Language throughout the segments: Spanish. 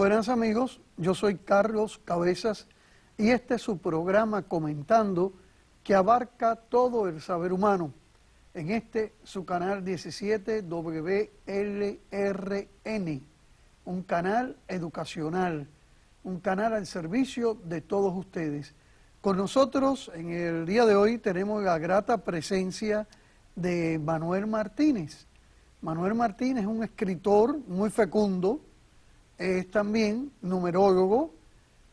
Buenas amigos, yo soy Carlos Cabezas y este es su programa Comentando, que abarca todo el saber humano en este su canal 17 WLRN, un canal educacional, un canal al servicio de todos ustedes. Con nosotros en el día de hoy tenemos la grata presencia de Manuel Martínez. Manuel Martínez es un escritor muy fecundo, es también numerólogo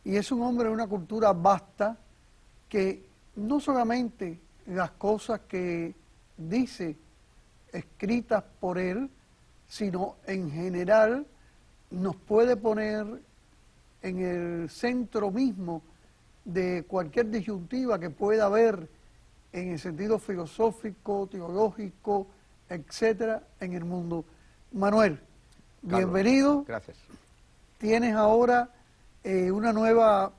y es un hombre de una cultura vasta que no solamente las cosas que dice escritas por él, sino en general nos puede poner en el centro mismo de cualquier disyuntiva que pueda haber en el sentido filosófico, teológico, etcétera, en el mundo. Manuel, Carlos, bienvenido. gracias. Tienes ahora una nueva,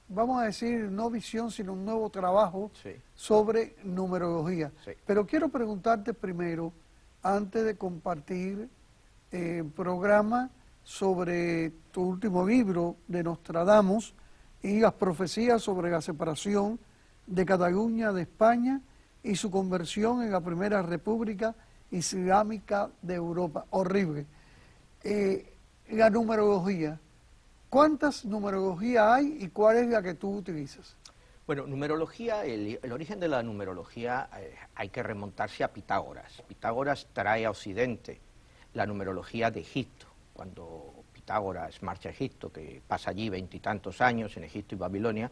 vamos a decir, no visión, sino un nuevo trabajo sobre numerología. Sí. Pero quiero preguntarte primero, antes de compartir el programa sobre tu último libro de Nostradamus y las profecías sobre la separación de Cataluña de España y su conversión en la primera república islámica de Europa. Horrible. La numerología. ¿Cuántas numerologías hay y cuál es la que tú utilizas? Bueno, numerología, el origen de la numerología hay que remontarse a Pitágoras. Pitágoras trae a Occidente la numerología de Egipto. Cuando Pitágoras marcha a Egipto, que pasa allí 20 y tantos años en Egipto y Babilonia,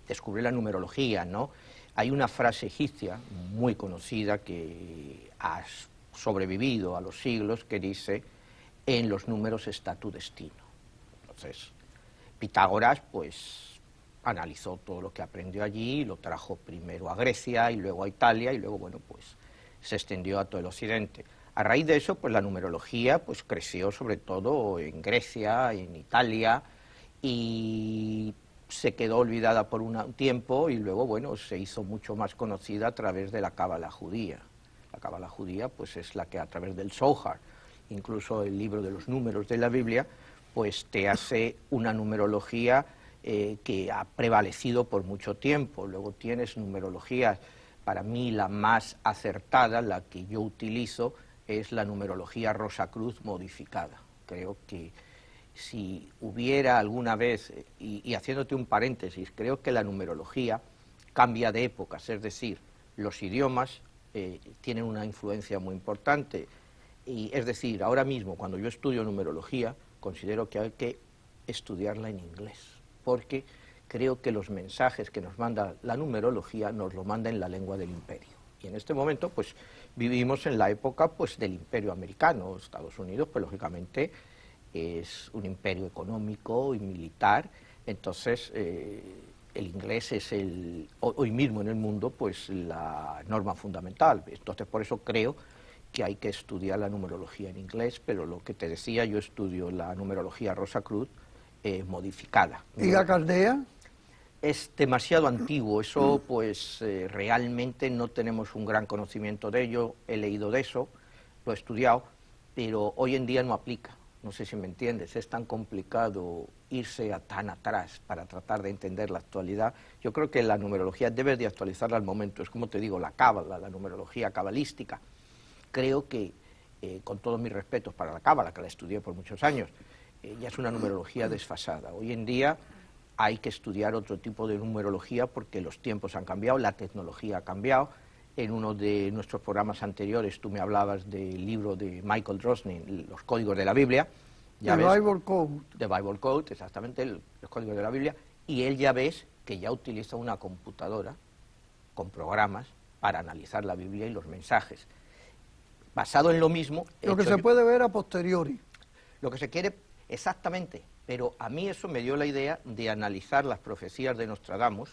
descubrió la numerología, ¿no? Hay una frase egipcia muy conocida que ha sobrevivido a los siglos que dice: en los números está tu destino. Entonces, Pitágoras, pues, analizó todo lo que aprendió allí, lo trajo primero a Grecia y luego a Italia y luego, bueno, pues, se extendió a todo el occidente. A raíz de eso, pues, la numerología, pues, creció sobre todo en Grecia, en Italia, y se quedó olvidada por un tiempo y luego, bueno, se hizo mucho más conocida a través de la cábala judía. La cábala judía, pues, es la que a través del Zohar, incluso el libro de los números de la Biblia, pues te hace una numerología que ha prevalecido por mucho tiempo. Luego tienes numerologías, para mí la más acertada, la que yo utilizo, es la numerología Rosacruz modificada. Creo que si hubiera alguna vez, y haciéndote un paréntesis, creo que la numerología cambia de épocas, es decir, los idiomas tienen una influencia muy importante. Y es decir, ahora mismo, cuando yo estudio numerología, considero que hay que estudiarla en inglés, porque creo que los mensajes que nos manda la numerología nos lo manda en la lengua del imperio. Y en este momento, pues, vivimos en la época, pues, del imperio americano. Estados Unidos, pues, lógicamente, es un imperio económico y militar. Entonces, el inglés es hoy mismo en el mundo, pues, la norma fundamental. Entonces, por eso creo que hay que estudiar la numerología en inglés, pero lo que te decía, yo estudio la numerología Rosacruz modificada. ¿Y la caldea? Es demasiado antiguo, eso pues realmente no tenemos un gran conocimiento de ello, he leído de eso, lo he estudiado, pero hoy en día no aplica, no sé si me entiendes, es tan complicado irse tan atrás para tratar de entender la actualidad. Yo creo que la numerología debes de actualizarla al momento, es como te digo, la cábala, la numerología cabalística. Creo que, con todos mis respetos para la cábala, que la estudié por muchos años, ya es una numerología desfasada. Hoy en día hay que estudiar otro tipo de numerología porque los tiempos han cambiado, la tecnología ha cambiado. En uno de nuestros programas anteriores tú me hablabas del libro de Michael Drosnin, Los Códigos de la Biblia. The Bible Code. The Bible Code, exactamente, los Códigos de la Biblia. Y él ya ves que ya utiliza una computadora con programas para analizar la Biblia y los mensajes. Basado en lo mismo... Lo que se puede ver a posteriori. Lo que se quiere, exactamente, pero a mí eso me dio la idea de analizar las profecías de Nostradamus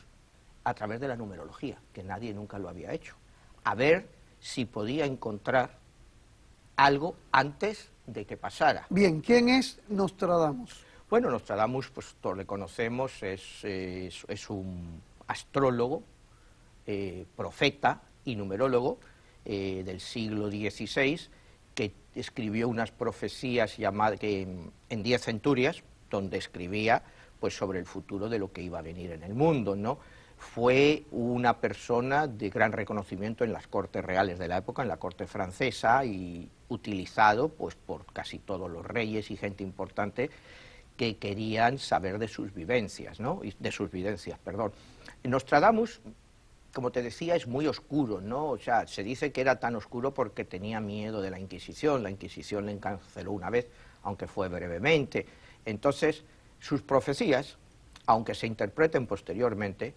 a través de la numerología, que nadie nunca lo había hecho. A ver si podía encontrar algo antes de que pasara. Bien, ¿quién es Nostradamus? Bueno, Nostradamus, pues todos le conocemos, es un astrólogo, profeta y numerólogo del siglo XVI, que escribió unas profecías llamadas en 10 centurias, donde escribía pues sobre el futuro de lo que iba a venir en el mundo, ¿no? Fue una persona de gran reconocimiento en las cortes reales de la época, en la corte francesa, y utilizado pues por casi todos los reyes y gente importante que querían saber de sus vivencias, ¿no? Nostradamus, como te decía, es muy oscuro, ¿no? O sea, se dice que era tan oscuro porque tenía miedo de la Inquisición le encarceló una vez, aunque fue brevemente. Entonces, sus profecías, aunque se interpreten posteriormente,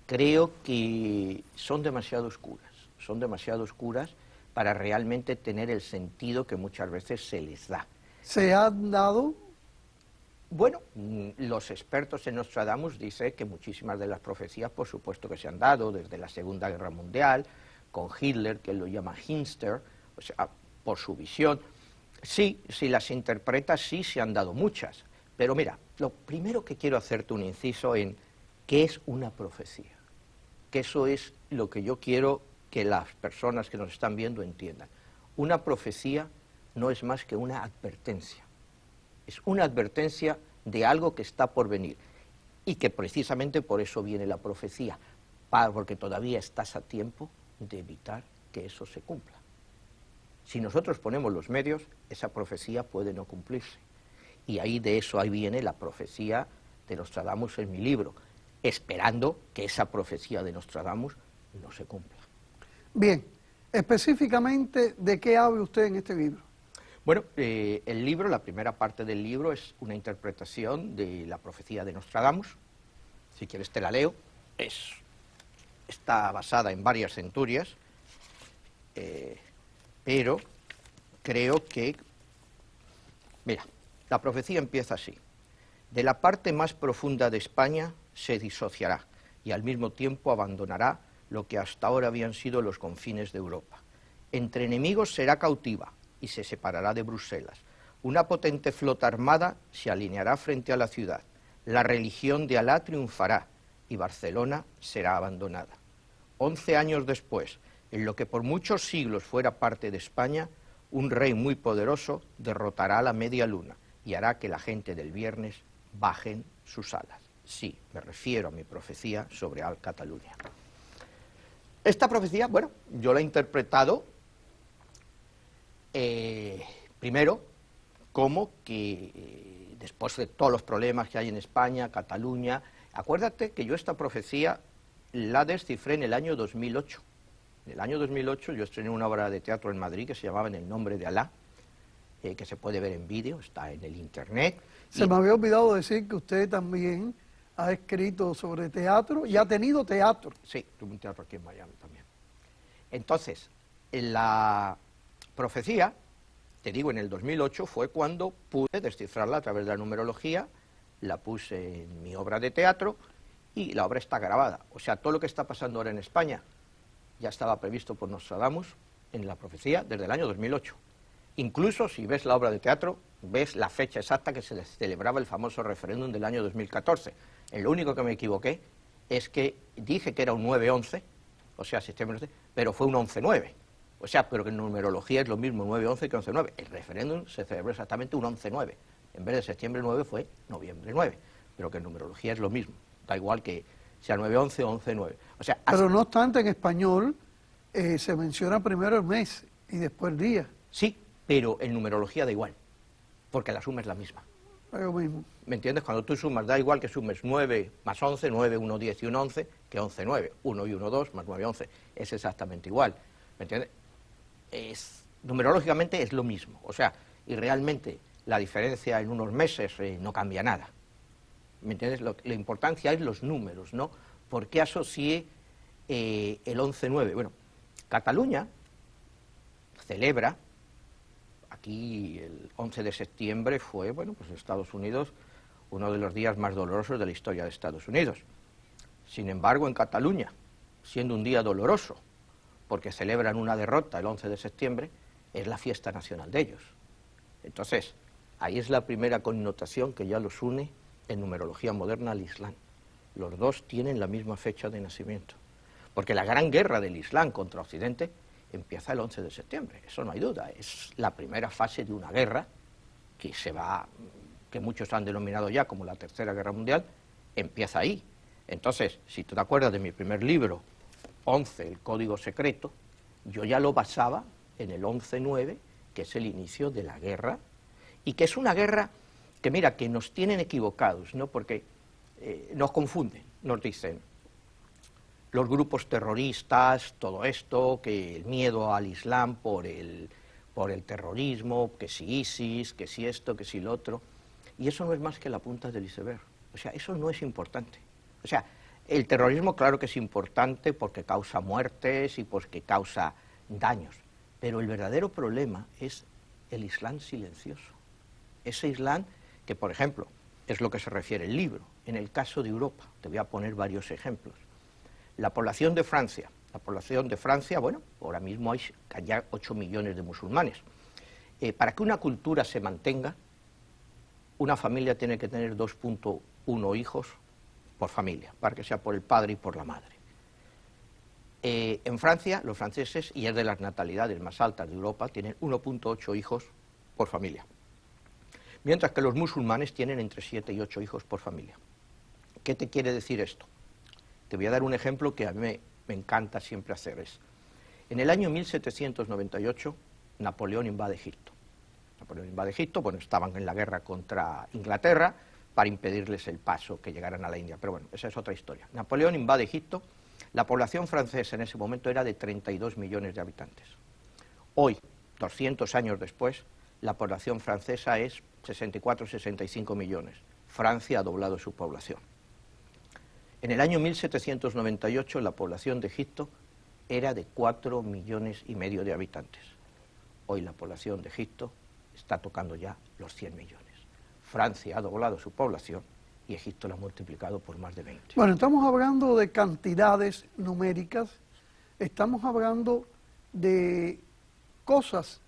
creo que son demasiado oscuras para realmente tener el sentido que muchas veces se les da. ¿Se han dado? Bueno, los expertos en Nostradamus dicen que muchísimas de las profecías, por supuesto que se han dado, desde la Segunda Guerra Mundial, con Hitler, que lo llama Hinster, o sea, por su visión. Sí, si las interpretas, sí se han dado muchas. Pero mira, lo primero que quiero hacerte un inciso en qué es una profecía. Que eso es lo que yo quiero que las personas que nos están viendo entiendan. Una profecía no es más que una advertencia. Es una advertencia de algo que está por venir y que precisamente por eso viene la profecía, porque todavía estás a tiempo de evitar que eso se cumpla. Si nosotros ponemos los medios, esa profecía puede no cumplirse. Y ahí viene la profecía de Nostradamus en mi libro, esperando que esa profecía de Nostradamus no se cumpla. Bien, específicamente, ¿de qué habla usted en este libro? Bueno, el libro, la primera parte del libro es una interpretación de la profecía de Nostradamus. Si quieres te la leo. Está basada en varias centurias, pero creo que... Mira, la profecía empieza así. De la parte más profunda de España se disociará y al mismo tiempo abandonará lo que hasta ahora habían sido los confines de Europa. Entre enemigos será cautiva y se separará de Bruselas. Una potente flota armada se alineará frente a la ciudad. La religión de Alá triunfará y Barcelona será abandonada. 11 años después, en lo que por muchos siglos fuera parte de España, un rey muy poderoso derrotará a la media luna y hará que la gente del viernes bajen sus alas. Sí, me refiero a mi profecía sobre Cataluña. Esta profecía, bueno, yo la he interpretado primero como que después de todos los problemas que hay en España, Cataluña, acuérdate que yo esta profecía la descifré en el año 2008. En el año 2008 yo estrené una obra de teatro en Madrid que se llamaba En el nombre de Alá, que se puede ver en vídeo, está en el internet. Se me había olvidado decir que usted también ha escrito sobre teatro y ha tenido teatro. Sí, tuve un teatro aquí en Miami también. Entonces, la profecía, te digo, en el 2008 fue cuando pude descifrarla a través de la numerología, la puse en mi obra de teatro y la obra está grabada. O sea, todo lo que está pasando ahora en España ya estaba previsto por Nostradamus en la profecía desde el año 2008. Incluso si ves la obra de teatro, ves la fecha exacta que se celebraba el famoso referéndum del año 2014. En lo único que me equivoqué es que dije que era un 9-11, o sea, septiembre 11, pero fue un 11-9. O sea, pero que en numerología es lo mismo 9-11 que 11-9. El referéndum se celebró exactamente un 11-9. En vez de septiembre 9 fue noviembre 9. Pero que en numerología es lo mismo. Da igual que sea 9-11 o 11-9. O sea, pero no obstante, en español se menciona primero el mes y después el día. Sí, pero en numerología da igual, porque la suma es la misma. Es lo mismo. ¿Me entiendes? Cuando tú sumas, da igual que sumes 9 más 11, 9, 1, 10 y 1, 11, que 11, 9. 1 y 1, 2 más 9, 11. Es exactamente igual. ¿Me entiendes? Numerológicamente es lo mismo. O sea, y realmente la diferencia en unos meses no cambia nada. ¿Me entiendes? La importancia es los números, ¿no? ¿Por qué asocié el 11-9? Bueno, Cataluña celebra, aquí el 11 de septiembre fue, bueno, pues en Estados Unidos, uno de los días más dolorosos de la historia de Estados Unidos. Sin embargo, en Cataluña, siendo un día doloroso, porque celebran una derrota el 11 de septiembre, es la fiesta nacional de ellos. Entonces, ahí es la primera connotación que ya los une en numerología moderna al Islam. Los dos tienen la misma fecha de nacimiento. Porque la gran guerra del Islam contra Occidente empieza el 11 de septiembre, eso no hay duda. Es la primera fase de una guerra que muchos han denominado ya como la Tercera Guerra Mundial, empieza ahí. Entonces, si tú te acuerdas de mi primer libro, 11, el Código Secreto, yo ya lo basaba en el 11-9, que es el inicio de la guerra, y que es una guerra que, mira, que nos tienen equivocados, ¿no? Porque nos confunden, nos dicen los grupos terroristas, todo esto, que el miedo al Islam por el terrorismo, que si ISIS, que si esto, que si lo otro, y eso no es más que la punta del iceberg. O sea, eso no es importante. O sea, el terrorismo claro que es importante porque causa muertes y porque causa daños, pero el verdadero problema es el Islam silencioso. Ese Islam que, por ejemplo, es lo que se refiere el libro. En el caso de Europa, te voy a poner varios ejemplos. La población de Francia, bueno, ahora mismo hay ya 8 millones de musulmanes. Para que una cultura se mantenga, una familia tiene que tener 2.1 hijos por familia, para que sea por el padre y por la madre. En Francia, los franceses, y es de las natalidades más altas de Europa, tienen 1.8 hijos por familia, mientras que los musulmanes tienen entre 7 y 8 hijos por familia. ¿Qué te quiere decir esto? Te voy a dar un ejemplo que a mí me encanta siempre hacer. En el año 1798, Napoleón invade Egipto. Napoleón invade Egipto, bueno, estaban en la guerra contra Inglaterra para impedirles el paso, que llegaran a la India. Pero bueno, esa es otra historia. Napoleón invade Egipto. La población francesa en ese momento era de 32 millones de habitantes. Hoy, 200 años después, la población francesa es 64-65 millones. Francia ha doblado su población. En el año 1798 la población de Egipto era de 4,5 millones de habitantes. Hoy la población de Egipto está tocando ya los 100 millones. Francia ha doblado su población y Egipto la ha multiplicado por más de 20. Bueno, estamos hablando de cantidades numéricas, estamos hablando de cosas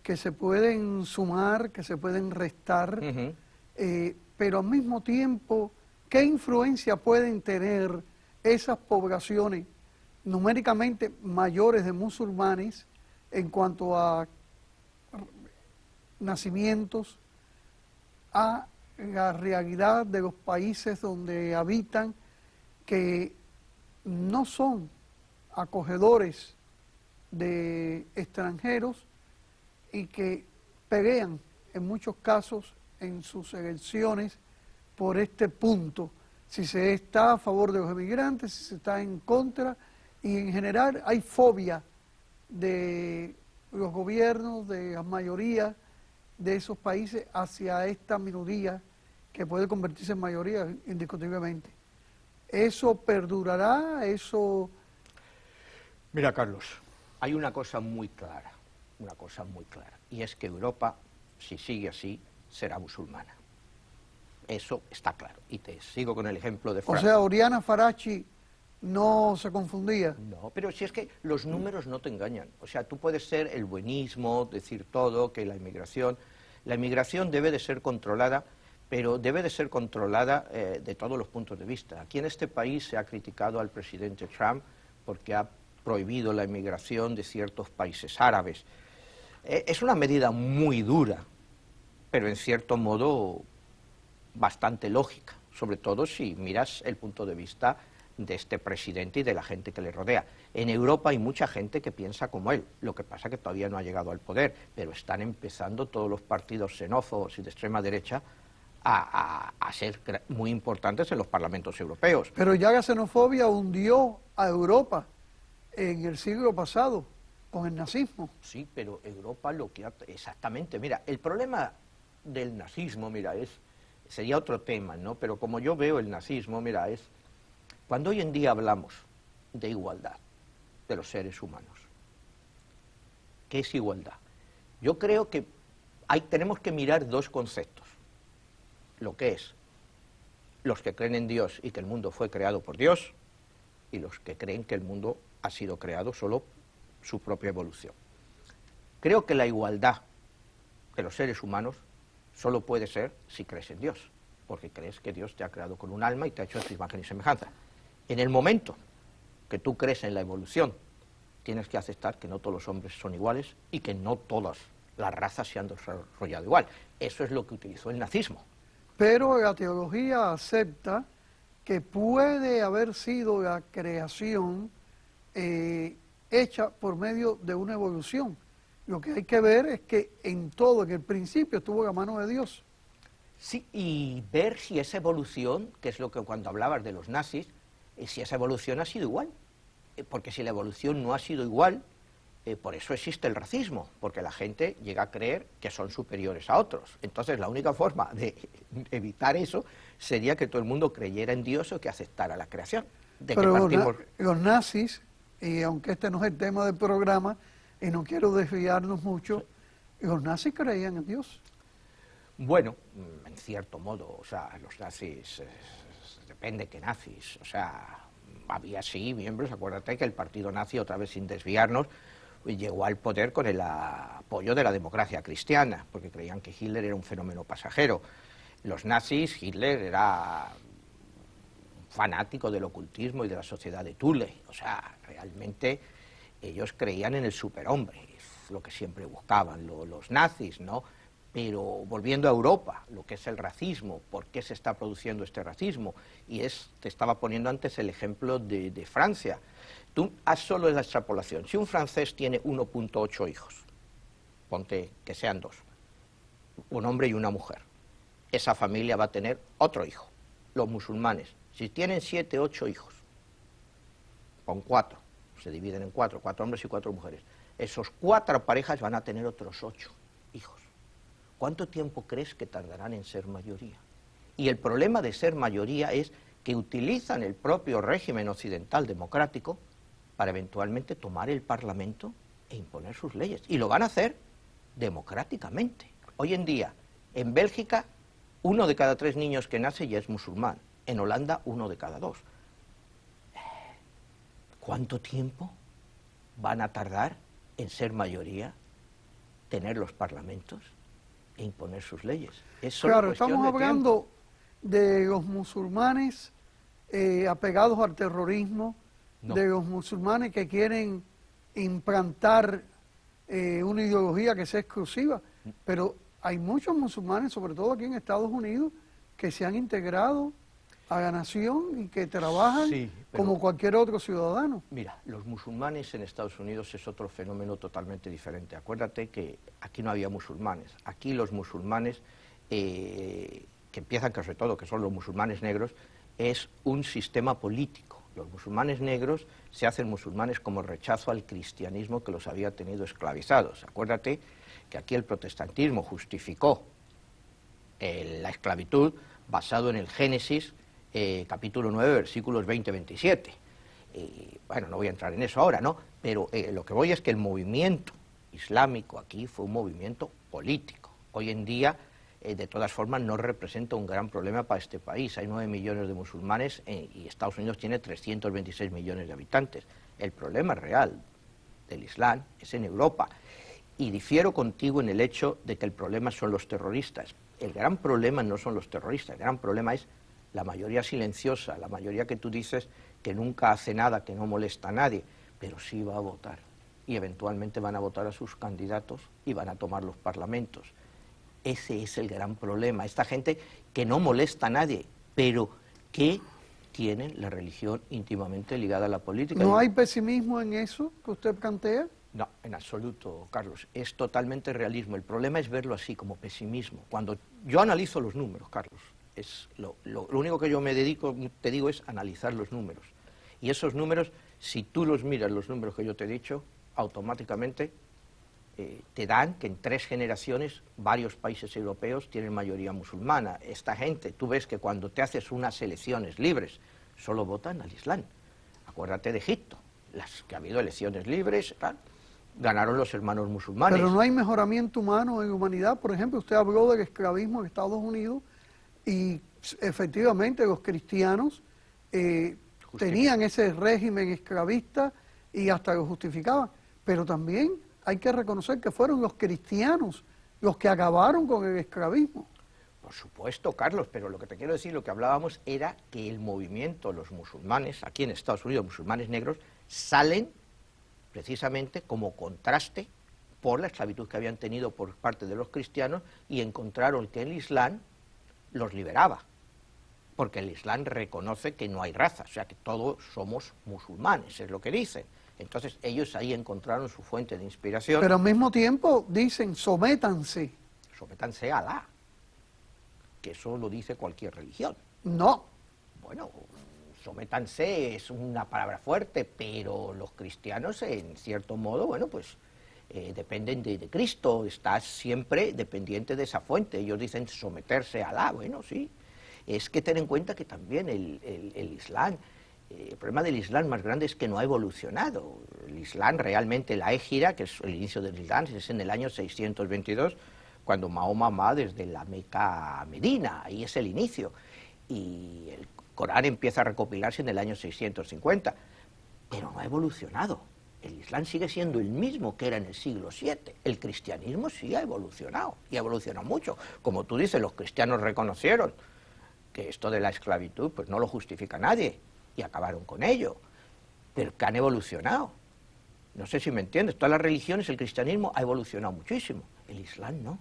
que se pueden sumar, que se pueden restar, pero al mismo tiempo, ¿qué influencia pueden tener esas poblaciones numéricamente mayores de musulmanes en cuanto a nacimientos, a la realidad de los países donde habitan, que no son acogedores de extranjeros y que pelean en muchos casos en sus elecciones por este punto, si se está a favor de los emigrantes, si se está en contra, y en general hay fobia de los gobiernos, de la mayoría de esos países hacia esta minoría que puede convertirse en mayoría indiscutiblemente. ¿Eso perdurará? ¿Eso...? Mira, Carlos, hay una cosa muy clara, y es que Europa, si sigue así, será musulmana. Eso está claro. Y te sigo con el ejemplo de Francia. O sea, Oriana Farachi no se confundía. No, pero si es que los números no te engañan. O sea, tú puedes ser el buenismo, decir todo, que la inmigración debe de ser controlada, pero debe de ser controlada de todos los puntos de vista. Aquí en este país se ha criticado al presidente Trump porque ha prohibido la inmigración de ciertos países árabes. Es una medida muy dura, pero en cierto modo bastante lógica, sobre todo si miras el punto de vista de este presidente y de la gente que le rodea. En Europa hay mucha gente que piensa como él, lo que pasa que todavía no ha llegado al poder, pero están empezando todos los partidos xenófobos y de extrema derecha a ser muy importantes en los parlamentos europeos. Pero ya la xenofobia hundió a Europa en el siglo pasado con el nazismo. Sí, pero Europa lo que exactamente, mira, el problema del nazismo, mira, sería otro tema, ¿no? Pero como yo veo el nazismo, mira, cuando hoy en día hablamos de igualdad de los seres humanos, ¿qué es igualdad? Yo creo que tenemos que mirar dos conceptos. Lo que es los que creen en Dios y que el mundo fue creado por Dios, y los que creen que el mundo ha sido creado solo su propia evolución. Creo que la igualdad de los seres humanos solo puede ser si crees en Dios, porque crees que Dios te ha creado con un alma y te ha hecho a tu imagen y semejanza. En el momento que tú crees en la evolución, tienes que aceptar que no todos los hombres son iguales y que no todas las razas se han desarrollado igual. Eso es lo que utilizó el nazismo. Pero la teología acepta que puede haber sido la creación hecha por medio de una evolución. Lo que hay que ver es que en todo, en el principio, estuvo la mano de Dios. Sí, y ver si esa evolución, que es lo que cuando hablabas de los nazis, si esa evolución ha sido igual. Porque si la evolución no ha sido igual, por eso existe el racismo, porque la gente llega a creer que son superiores a otros. Entonces la única forma de evitar eso sería que todo el mundo creyera en Dios o que aceptara la creación. Pero los nazis, y aunque este no es el tema del programa, y no quiero desviarnos mucho, los nazis creían en Dios. Bueno, en cierto modo, o sea, los nazis, depende qué nazis, o sea, había sí miembros, acuérdate que el partido nazi, otra vez sin desviarnos, llegó al poder con el apoyo de la democracia cristiana, porque creían que Hitler era un fenómeno pasajero. Los nazis, Hitler era un fanático del ocultismo y de la sociedad de Thule, o sea, realmente ellos creían en el superhombre, es lo que siempre buscaban los nazis, ¿no? Pero volviendo a Europa, lo que es el racismo, ¿por qué se está produciendo este racismo? Y te estaba poniendo antes el ejemplo de Francia. Tú haz solo la extrapolación. Si un francés tiene 1.8 hijos, ponte que sean 2, un hombre y una mujer, esa familia va a tener otro hijo. Los musulmanes, si tienen 7, 8 hijos, con 4, se dividen en 4 hombres y 4 mujeres, esos 4 parejas van a tener otros 8 hijos. ¿Cuánto tiempo crees que tardarán en ser mayoría? Y el problema de ser mayoría es que utilizan el propio régimen occidental democrático para eventualmente tomar el Parlamento e imponer sus leyes. Y lo van a hacer democráticamente. Hoy en día, en Bélgica, 1 de cada 3 niños que nace ya es musulmán. En Holanda, 1 de cada 2. ¿Cuánto tiempo van a tardar en ser mayoría, tener los parlamentos e imponer sus leyes? Claro, estamos hablando de los musulmanes apegados al terrorismo, de los musulmanes que quieren implantar una ideología que sea exclusiva, pero hay muchos musulmanes, sobre todo aquí en Estados Unidos, que se han integrado a la nación y que trabajan como cualquier otro ciudadano. Mira, los musulmanes en Estados Unidos es otro fenómeno totalmente diferente. Acuérdate que aquí no había musulmanes. Aquí los musulmanes, que empiezan sobre todo, que son los musulmanes negros, es un sistema político. Los musulmanes negros se hacen musulmanes como rechazo al cristianismo que los había tenido esclavizados. Acuérdate que aquí el protestantismo justificó la esclavitud basado en el Génesis, capítulo 9, versículos 20-27. Bueno, no voy a entrar en eso ahora, ¿no? Pero lo que voy es que el movimiento islámico aquí fue un movimiento político. Hoy en día, de todas formas, no representa un gran problema para este país. Hay 9 millones de musulmanes y Estados Unidos tiene 326 millones de habitantes. El problema real del Islam es en Europa. Y difiero contigo en el hecho de que el problema son los terroristas. El gran problema no son los terroristas, el gran problema es la mayoría silenciosa, la mayoría que tú dices que nunca hace nada, que no molesta a nadie, pero sí va a votar. Y eventualmente van a votar a sus candidatos y van a tomar los parlamentos. Ese es el gran problema. Esta gente que no molesta a nadie, pero que tienen la religión íntimamente ligada a la política. ¿No hay pesimismo en eso que usted plantea? No, en absoluto, Carlos. Es totalmente realismo. El problema es verlo así, como pesimismo. Cuando yo analizo los números, Carlos, es lo único que yo me dedico, te digo, es analizar los números. Y esos números, si tú los miras, los números que yo te he dicho, automáticamente te dan que en 3 generaciones varios países europeos tienen mayoría musulmana. Esta gente, tú ves que cuando te haces unas elecciones libres, solo votan al Islam. Acuérdate de Egipto, las que ha habido elecciones libres, tal, ganaron los hermanos musulmanes. Pero no hay mejoramiento humano en la humanidad. Por ejemplo, usted habló del esclavismo en Estados Unidos y efectivamente los cristianos tenían ese régimen esclavista y hasta lo justificaban. Pero también hay que reconocer que fueron los cristianos los que acabaron con el esclavismo. Por supuesto, Carlos, pero lo que te quiero decir, lo que hablábamos era que el movimiento, los musulmanes, aquí en Estados Unidos, musulmanes negros, salen precisamente como contraste por la esclavitud que habían tenido por parte de los cristianos, y encontraron que el Islam los liberaba, porque el Islam reconoce que no hay raza, o sea que todos somos musulmanes, es lo que dicen. Entonces ellos ahí encontraron su fuente de inspiración. Pero al mismo tiempo dicen, sométanse. Sométanse a Alá, que eso lo dice cualquier religión. No. Bueno, sométanse es una palabra fuerte, pero los cristianos, en cierto modo, bueno, pues dependen de Cristo, estás siempre dependiente de esa fuente. Ellos dicen someterse a Alá, bueno, sí. Es que ten en cuenta que también el Islam, el problema del Islam más grande es que no ha evolucionado. El Islam realmente, la Égira, que es el inicio del Islam, es en el año 622, cuando Mahoma va desde la Meca a Medina, ahí es el inicio. Y el Corán empieza a recopilarse en el año 650, pero no ha evolucionado. El Islam sigue siendo el mismo que era en el siglo VII. El cristianismo sí ha evolucionado, y ha evolucionado mucho. Como tú dices, los cristianos reconocieron que esto de la esclavitud pues no lo justifica nadie, y acabaron con ello, pero que han evolucionado. No sé si me entiendes, todas las religiones, el cristianismo ha evolucionado muchísimo, el Islam no.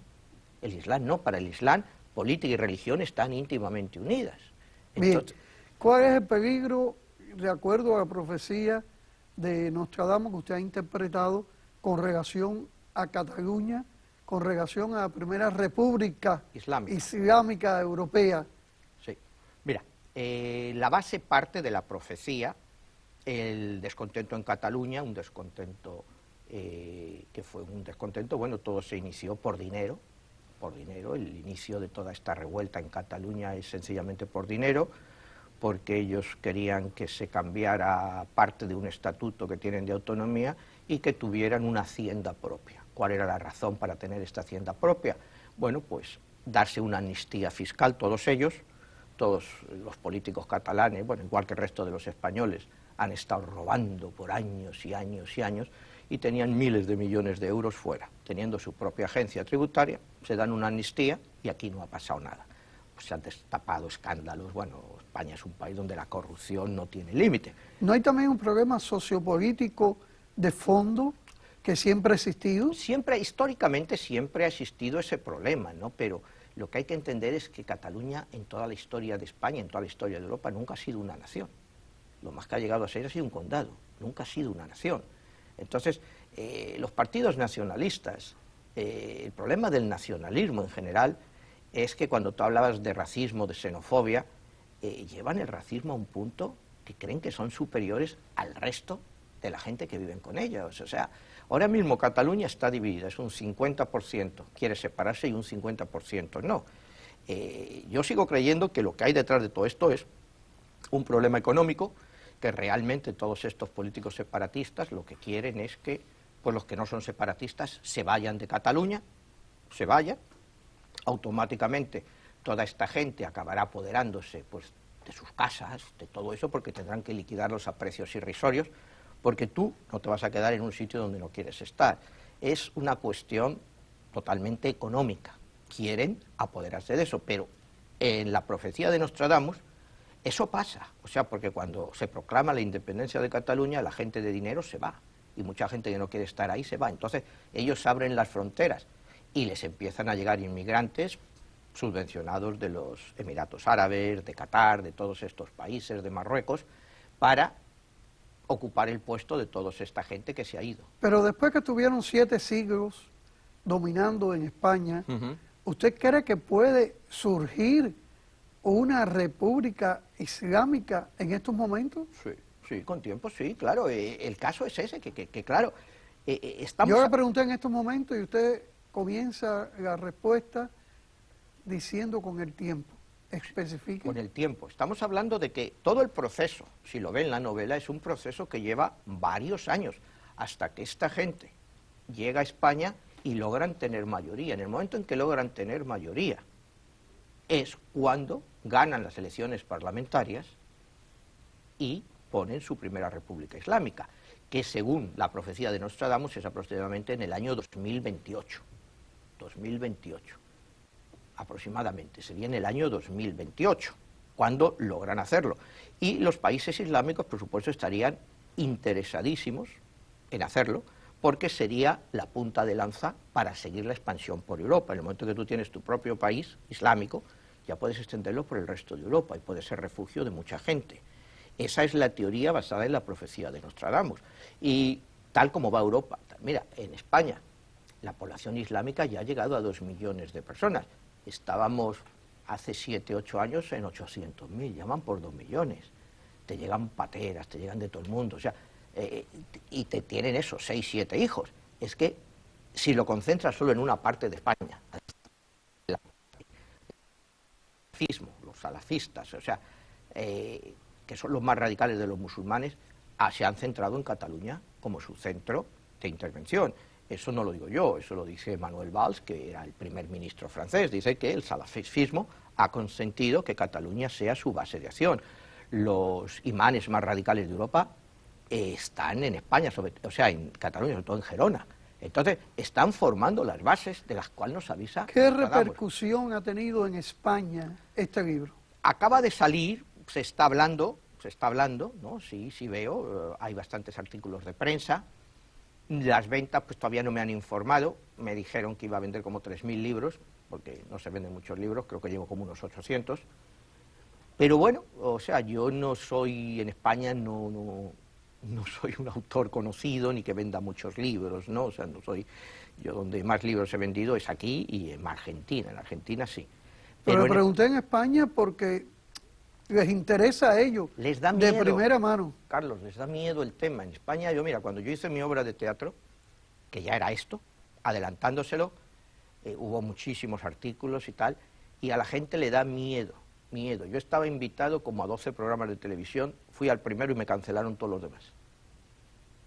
El Islam no, para el Islam política y religión están íntimamente unidas. Entonces, bien, ¿cuál es el peligro, de acuerdo a la profecía de Nostradamus que usted ha interpretado, con relación a Cataluña, con relación a la primera república islámica europea? Sí, mira, la base parte de la profecía, el descontento en Cataluña, un descontento que fue un descontento, bueno, todo se inició por dinero, el inicio de toda esta revuelta en Cataluña es sencillamente por dinero, porque ellos querían que se cambiara parte de un estatuto que tienen de autonomía y que tuvieran una hacienda propia. ¿Cuál era la razón para tener esta hacienda propia? Bueno, pues darse una amnistía fiscal, todos ellos, todos los políticos catalanes, bueno, igual que el resto de los españoles, han estado robando por años y años y años, y tenían miles de millones de euros fuera. Teniendo su propia agencia tributaria, se dan una amnistía y aquí no ha pasado nada. Pues se han destapado escándalos. Bueno, España es un país donde la corrupción no tiene límite. ¿No hay también un problema sociopolítico de fondo que siempre ha existido? Siempre, históricamente, siempre ha existido ese problema, ¿no? Pero lo que hay que entender es que Cataluña, en toda la historia de España, en toda la historia de Europa, nunca ha sido una nación. Lo más que ha llegado a ser ha sido un condado, nunca ha sido una nación. Entonces, los partidos nacionalistas, el problema del nacionalismo en general es que cuando tú hablabas de racismo, de xenofobia, llevan el racismo a un punto que creen que son superiores al resto de la gente que viven con ellos. O sea, ahora mismo Cataluña está dividida, es un 50% quiere separarse y un 50% no. Yo sigo creyendo que lo que hay detrás de todo esto es un problema económico, que realmente todos estos políticos separatistas lo que quieren es que pues los que no son separatistas se vayan de Cataluña, se vayan, automáticamente toda esta gente acabará apoderándose pues de sus casas, de todo eso, porque tendrán que liquidarlos a precios irrisorios, porque tú no te vas a quedar en un sitio donde no quieres estar. Es una cuestión totalmente económica, quieren apoderarse de eso, pero en la profecía de Nostradamus eso pasa, o sea, porque cuando se proclama la independencia de Cataluña, la gente de dinero se va, y mucha gente que no quiere estar ahí se va. Entonces, ellos abren las fronteras y les empiezan a llegar inmigrantes subvencionados de los Emiratos Árabes, de Qatar, de todos estos países, de Marruecos, para ocupar el puesto de toda esta gente que se ha ido. Pero después que tuvieron 7 siglos dominando en España, ¿usted cree que puede surgir una república islámica en estos momentos? Sí, sí, con tiempo sí, claro. El caso es ese, que claro, estamos... Yo le pregunté en estos momentos y usted comienza la respuesta diciendo con el tiempo. Especifique. Con el tiempo. Estamos hablando de que todo el proceso, si lo ve en la novela, es un proceso que lleva varios años, hasta que esta gente llega a España y logran tener mayoría. En el momento en que logran tener mayoría, es cuando ganan las elecciones parlamentarias y ponen su primera república islámica, que según la profecía de Nostradamus es aproximadamente en el año 2028. 2028, aproximadamente, sería en el año 2028, cuando logran hacerlo. Y los países islámicos, por supuesto, estarían interesadísimos en hacerlo, porque sería la punta de lanza para seguir la expansión por Europa. En el momento que tú tienes tu propio país islámico, ya puedes extenderlo por el resto de Europa y puede ser refugio de mucha gente. Esa es la teoría basada en la profecía de Nostradamus. Y tal como va Europa, mira, en España la población islámica ya ha llegado a 2 millones de personas. Estábamos hace 7, 8 años en 800.000, ya van por 2 millones. Te llegan pateras, te llegan de todo el mundo, o sea, y te tienen eso, 6, 7 hijos. Es que si lo concentras solo en una parte de España, los salafistas, o sea, que son los más radicales de los musulmanes, se han centrado en Cataluña como su centro de intervención. Eso no lo digo yo, eso lo dice Manuel Valls, que era el primer ministro francés. Dice que el salafismo ha consentido que Cataluña sea su base de acción. Los imanes más radicales de Europa están en España, o sea, en Cataluña, sobre todo en Gerona. Entonces, están formando las bases de las cuales nos avisa. ¿Qué repercusión ha tenido en España este libro? Acaba de salir, se está hablando, ¿no? Sí veo, hay bastantes artículos de prensa. Las ventas, pues todavía no me han informado, me dijeron que iba a vender como 3.000 libros, porque no se venden muchos libros, creo que llevo como unos 800. Pero bueno, o sea, yo no soy, en España no soy un autor conocido ni que venda muchos libros, ¿no? O sea, no soy, yo donde más libros he vendido es aquí y en Argentina sí. Pero le pregunté en España porque les interesa a ellos, les da miedo, de primera mano. Carlos, les da miedo el tema. En España, mira, cuando yo hice mi obra de teatro, que ya era esto, adelantándoselo, hubo muchísimos artículos y tal, y a la gente le da miedo. Yo estaba invitado como a 12 programas de televisión, fui al primero y me cancelaron todos los demás.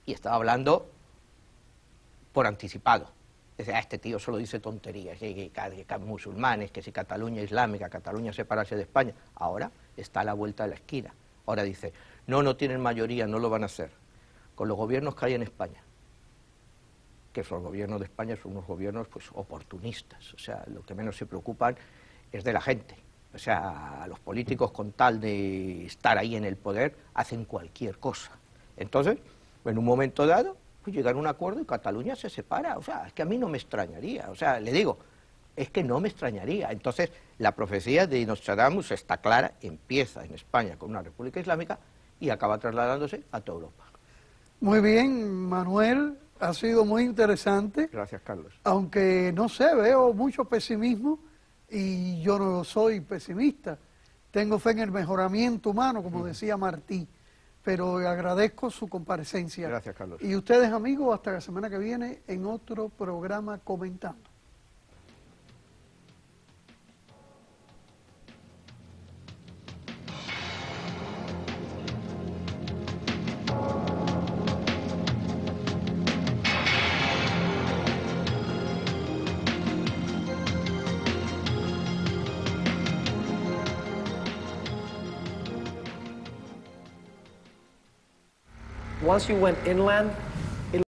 Y estaba hablando por anticipado. Decía, este tío solo dice tonterías, que musulmanes, que si Cataluña islámica, Cataluña separarse de España. Ahora está a la vuelta de la esquina. Ahora dice, no tienen mayoría, no lo van a hacer. Con los gobiernos que hay en España, que los gobiernos de España son unos gobiernos pues oportunistas, o sea, lo que menos se preocupan es de la gente. O sea, los políticos con tal de estar ahí en el poder hacen cualquier cosa. Entonces, en un momento dado, pues llegan a un acuerdo y Cataluña se separa. O sea, es que a mí no me extrañaría. O sea, le digo, es que no me extrañaría. Entonces, la profecía de Nostradamus está clara, empieza en España con una república islámica y acaba trasladándose a toda Europa. Muy bien, Manuel, ha sido muy interesante. Gracias, Carlos. Aunque, no sé, veo mucho pesimismo. Y yo no soy pesimista, tengo fe en el mejoramiento humano, como decía Martí, pero agradezco su comparecencia. Gracias, Carlos. Y ustedes, amigos, hasta la semana que viene en otro programa Comentando. Once you went inland,